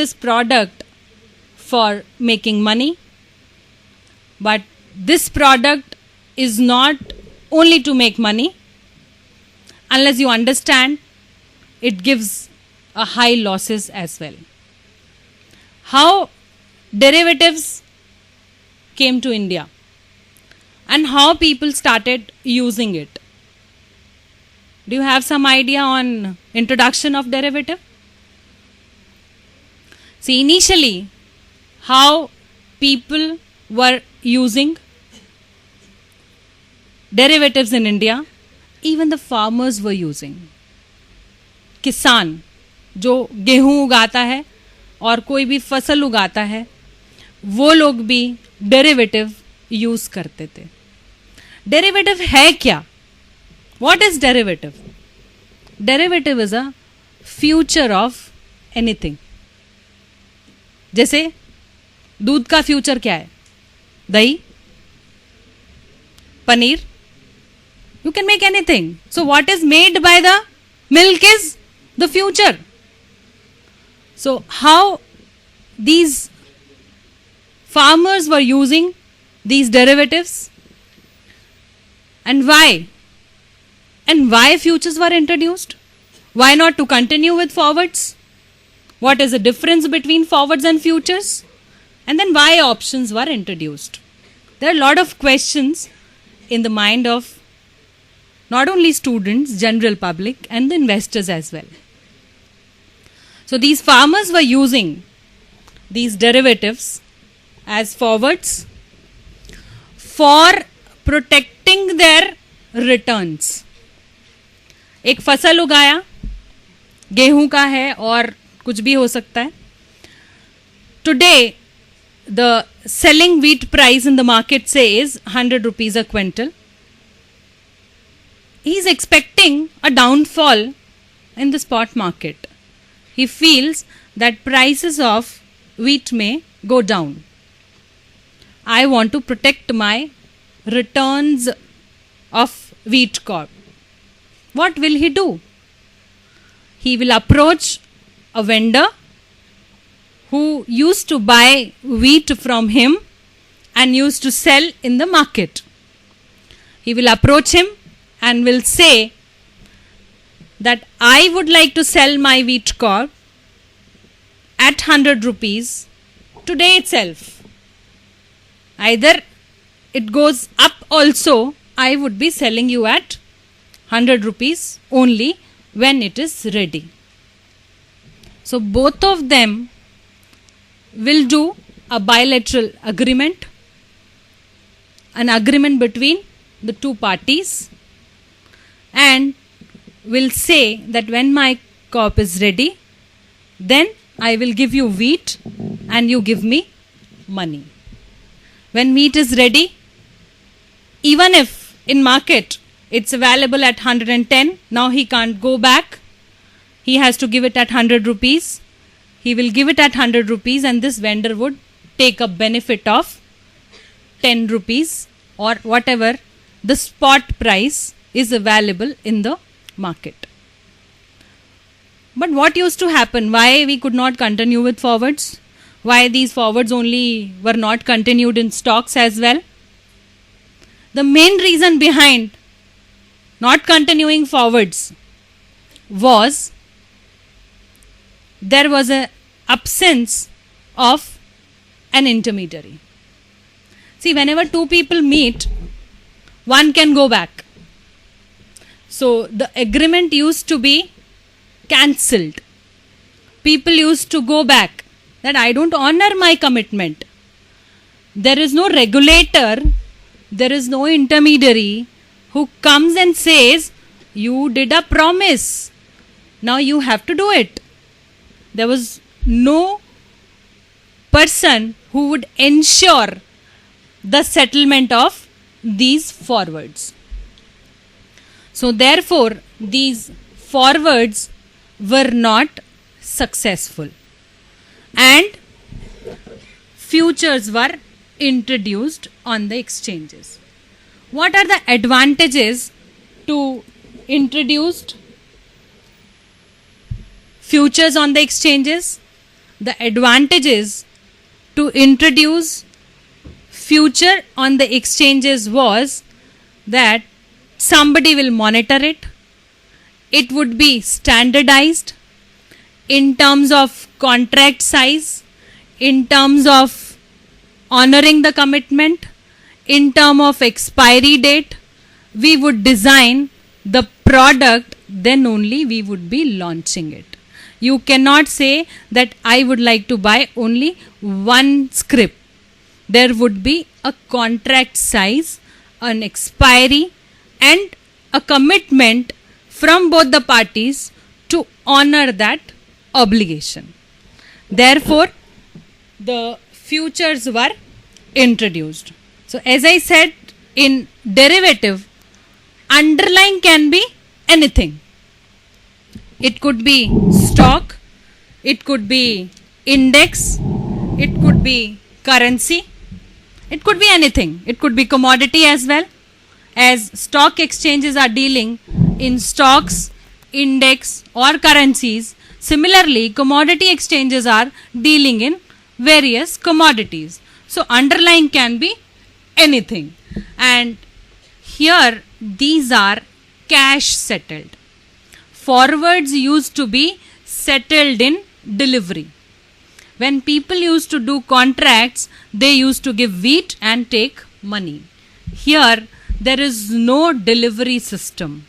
this product for making money, but this product is not only to make money. Unless you understand, it gives a high losses as well. How derivatives came to India and how people started using it. Do you have some idea on introduction of derivative? See, initially, how people were using derivatives in India, even the farmers were using. किसान जो गेहूं उगाता है और कोई भी फसल उगाता है, वो लोग भी डेरिवेटिव यूज करते थे. डेरिवेटिव है क्या? What is derivative? Derivative is a future of anything. जैसे दूध का फ्यूचर क्या है? दही, paneer. You can make anything. So what is made by the milk is the future. So how these farmers were using these derivatives and why? And why futures were introduced? Why not to continue with forwards? What is the difference between forwards and futures? And then why options were introduced? There are a lot of questions in the mind of not only students, general public and the investors as well. So these farmers were using these derivatives as forwards for protecting their returns. एक फसल उगाया, गेहूं का है और कुछ भी हो सकता है. Today, the selling wheat price in the market says 100 rupees a quintal. He is expecting a downfall in the spot market. He feels that prices of wheat may go down. I want to protect my returns of wheat crop. What will he do? He will approach a vendor who used to buy wheat from him and used to sell in the market. He will approach him and will say that I would like to sell my wheat crop at 100 rupees today itself. Either it goes up also, I would be selling you at 100 rupees only when it is ready. So both of them will do a bilateral agreement, an agreement between the two parties, and will say that when my crop is ready, then I will give you wheat and you give me money. When wheat is ready, even if in market it's available at 110, now he can't go back. He has to give it at 100 rupees. He will give it at 100 rupees and this vendor would take a benefit of 10 rupees or whatever the spot price is available in the market. But what used to happen? Why we could not continue with forwards? Why these forwards only were not continued in stocks as well? The main reason behind not continuing forwards was there was an absence of an intermediary. See, whenever two people meet, one can go back. So the agreement used to be cancelled. People used to go back that I don't honor my commitment. There is no regulator, there is no intermediary who comes and says, you did a promise, now you have to do it. There was no person who would ensure the settlement of these forwards. So therefore, these forwards were not successful and futures were introduced on the exchanges. What are the advantages to introduce futures on the exchanges? the advantages to introduce future on the exchanges was that somebody will monitor it. It would be standardized in terms of contract size, in terms of honoring the commitment, in terms of expiry date. We would design the product, then only we would be launching it. You cannot say that I would like to buy only one script. There would be a contract size, an expiry, and a commitment from both the parties to honor that obligation. Therefore, the futures were introduced. So, as I said, in derivative, underlying can be anything. It could be stock, it could be index, it could be currency, it could be anything. It could be commodity as well, as stock exchanges are dealing in stocks, index or currencies. Similarly, commodity exchanges are dealing in various commodities. So, underlying can be anything. And here these are cash settled. Forwards used to be settled in delivery. When people used to do contracts, they used to give wheat and take money. Here, there is no delivery system.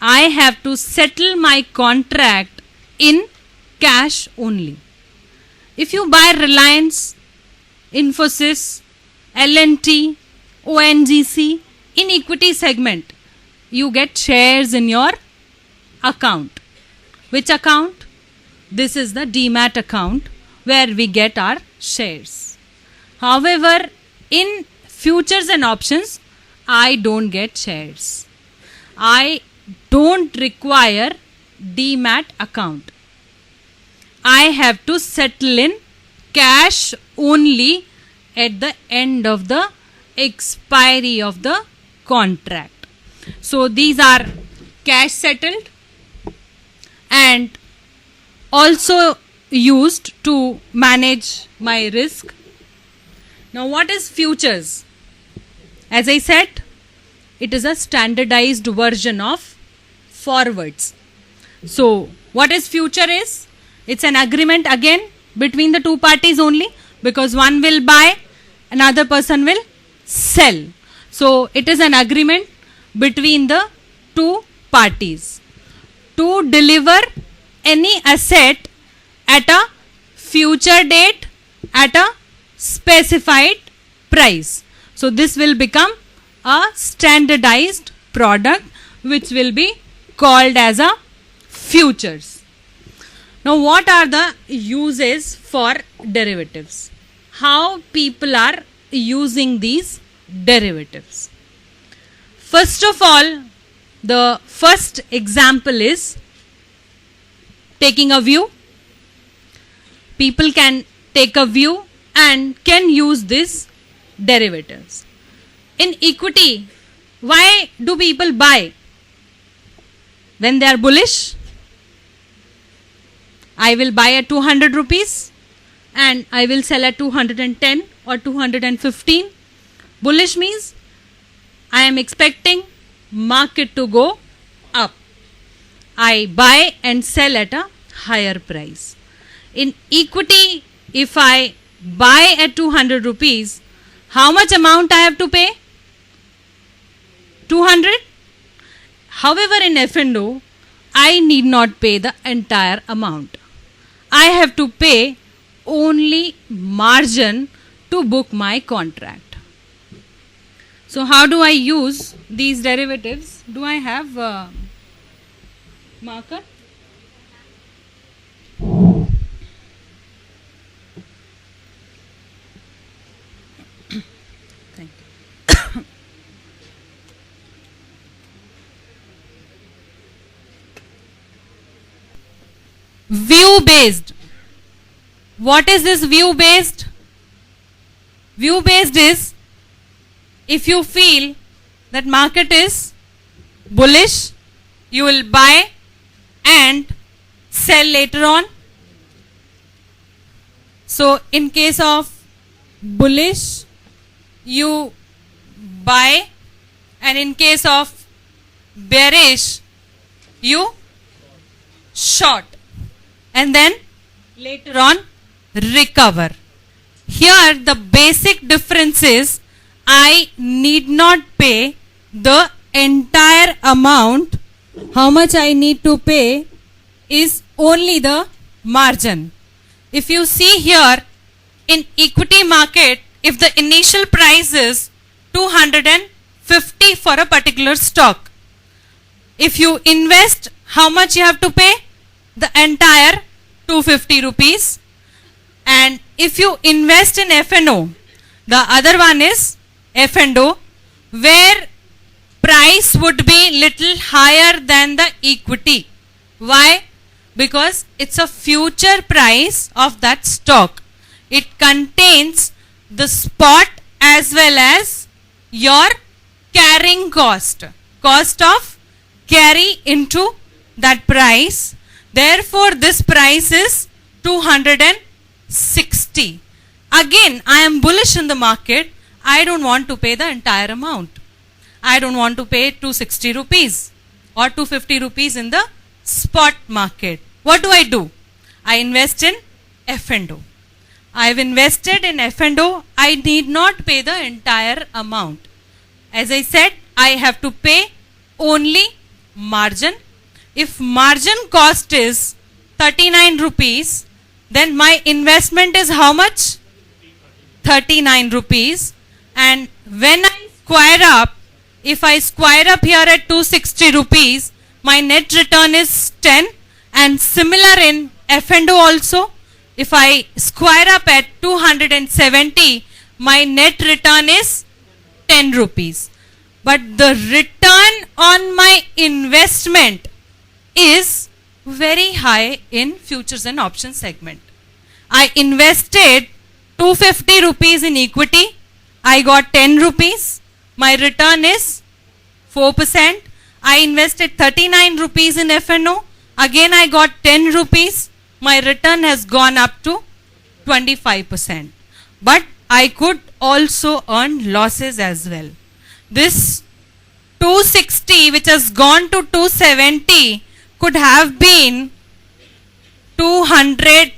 I have to settle my contract in cash only. If you buy Reliance, Infosys, L&T, ONGC in equity segment, you get shares in your account. Which account? This is the Demat account where we get our shares. However, in futures and options, I don't get shares. I don't require Demat account. I have to settle in cash only at the end of the expiry of the contract. So these are cash settled and also used to manage my risk. Now, what is futures? As I said, it is a standardized version of forwards. So, what is future is? It's an agreement again between the two parties only, because one will buy, another person will sell. So, it is an agreement between the two parties to deliver any asset at a future date at a specified price. So, this will become a standardized product which will be called as a futures. Now, what are the uses for derivatives? How people are using these derivatives? First of all, the first example is taking a view. People can take a view and can use these derivatives. In equity, why do people buy? When they are bullish, I will buy at 200 rupees and I will sell at 210 or 215. Bullish means I am expecting market to go up. I buy and sell at a higher price. In equity, if I buy at 200 rupees, how much amount I have to pay? 200. However, in F&O, I need not pay the entire amount. I have to pay only margin to book my contract. So, how do I use these derivatives? Do I have a marker? Thank you. View based. What is this view based? View based is if you feel that market is bullish, you will buy and sell later on. So in case of bullish, you buy, and in case of bearish, you short, and then later on recover. Here the basic difference is I need not pay the entire amount. How much I need to pay is only the margin. If you see here in equity market, if the initial price is 250 for a particular stock, if you invest, how much you have to pay? The entire 250 rupees. And if you invest in F&O, the other one is F&O, where price would be little higher than the equity. Why? Because it's a future price of that stock. It contains the spot as well as your carrying cost of carry into that price. Therefore this price is 260. Again, I am bullish in the market. I don't want to pay the entire amount. I don't want to pay 260 rupees or 250 rupees in the spot market. What do? I invest in F&O. I've invested in F&O. I need not pay the entire amount. As I said, I have to pay only margin. If margin cost is 39 rupees, then my investment is how much? 39 rupees. And when I square up, if I square up here at 260 rupees, my net return is 10. And similar in F&O also, if I square up at 270, my net return is 10 rupees. But the return on my investment is very high in futures and options segment. I invested 250 rupees in equity. I got 10 rupees. My return is 4%. I invested 39 rupees in F&O. Again I got 10 rupees. My return has gone up to 25%. But I could also earn losses as well. This 260 which has gone to 270 could have been 200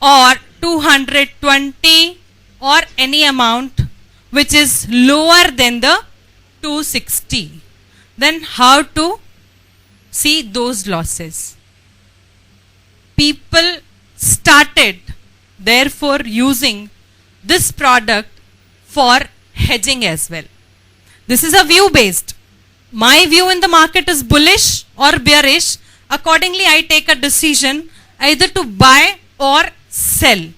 or 220 or any amount which is lower than the 260. Then how to see those losses? People started therefore using this product for hedging as well. This is a view based. My view in the market is bullish or bearish. Accordingly, I take a decision either to buy or sell.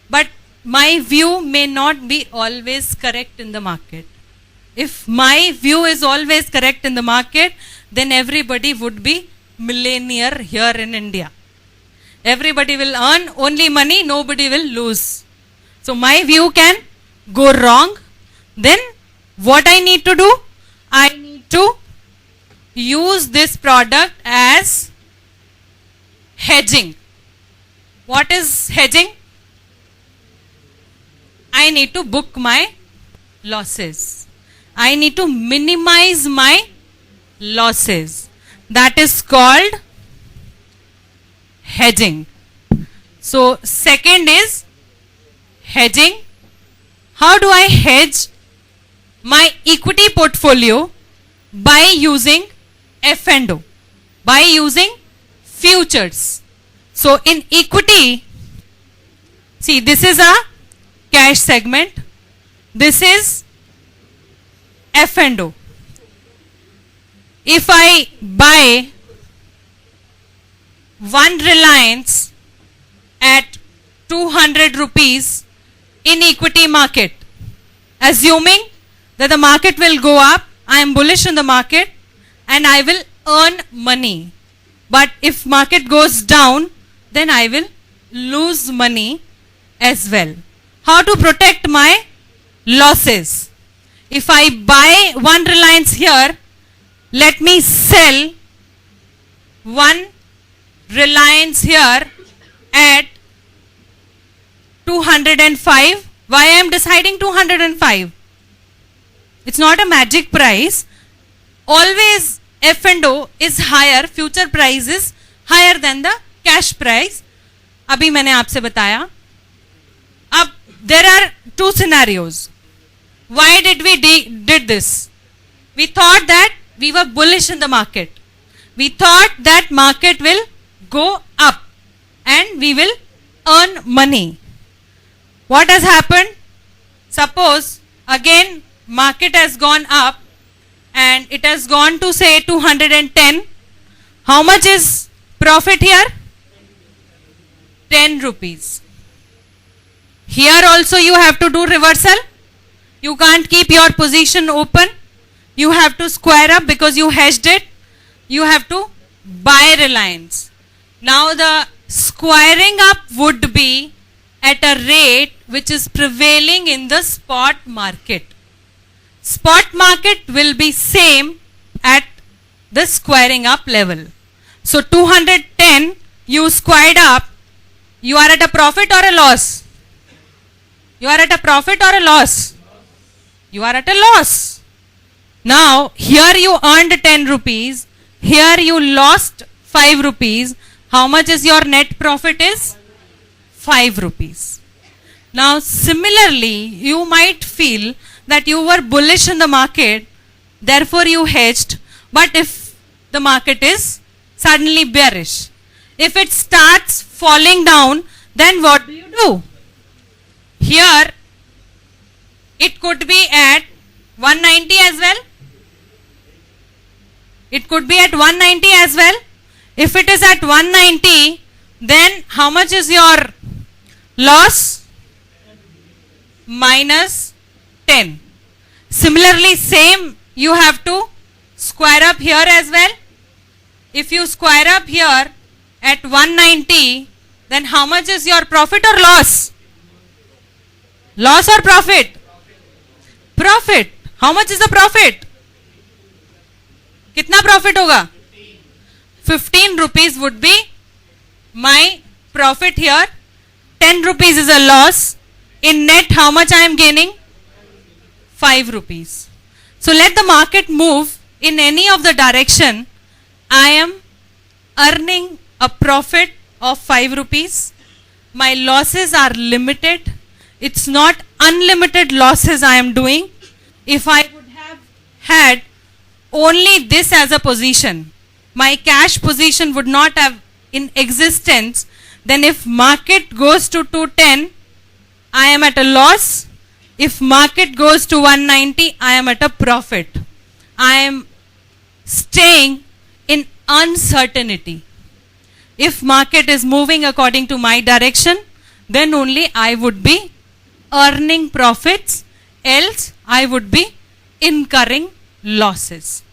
But my view may not be always correct in the market. If my view is always correct in the market, then everybody would be millionaire here in India. Everybody will earn only money, nobody will lose. So my view can go wrong. Then what I need to do? I need to use this product as hedging. What is hedging? I need to book my losses. I need to minimize my losses. That is called hedging. So second is hedging. How do I hedge my equity portfolio? By using F&O, by using futures. So in equity, see, this is a cash segment. This is F&O. If I buy one Reliance at 200 rupees in equity market, assuming that the market will go up, I am bullish in the market and I will earn money. But if market goes down, then I will lose money as well. How to protect my losses? If I buy one Reliance here, let me sell one Reliance here at 205. Why I am deciding 205? It's not a magic price. Always F&O is higher, future price is higher than the cash price. अभी मैंने आपसे बताया. अब there are two scenarios. Why did we did this? We thought that we were bullish in the market. We thought that market will go up and we will earn money. What has happened? Suppose again market has gone up and it has gone to say 210. How much is profit here? 10 rupees. Here also you have to do reversal. You can't keep your position open. You have to square up because you hedged it. You have to buy Reliance. Now the squaring up would be at a rate which is prevailing in the spot market. Spot market will be same at the squaring up level. So 210 you squared up, you are at a profit or a loss? You are at a profit or a loss? You are at a loss. Now here you earned 10 rupees, here you lost 5 rupees. How much is your net profit is? 5 rupees. Now similarly you might feel that you were bullish in the market, therefore you hedged, but if the market is suddenly bearish, if it starts falling down, then what do you do? Here it could be at 190 as well. It could be at 190 as well. If it is at 190, then how much is your loss? Minus 10. Similarly, same you have to square up here as well. If you square up here at 190, then how much is your profit or loss? Loss or profit? Profit. How much is the profit? कितना profit होगा? 15 rupees would be my profit here. 10 rupees is a loss. In net, how much I am gaining? 5 rupees. So let the market move in any of the direction. I am earning a profit of 5 rupees. My losses are limited. It's not unlimited losses I am doing. If I would have had only this as a position, my cash position would not have in existence. Then if market goes to 210, I am at a loss. If market goes to 190, I am at a profit. I am staying in uncertainty. If market is moving according to my direction, then only I would be earning profits, else I would be incurring losses.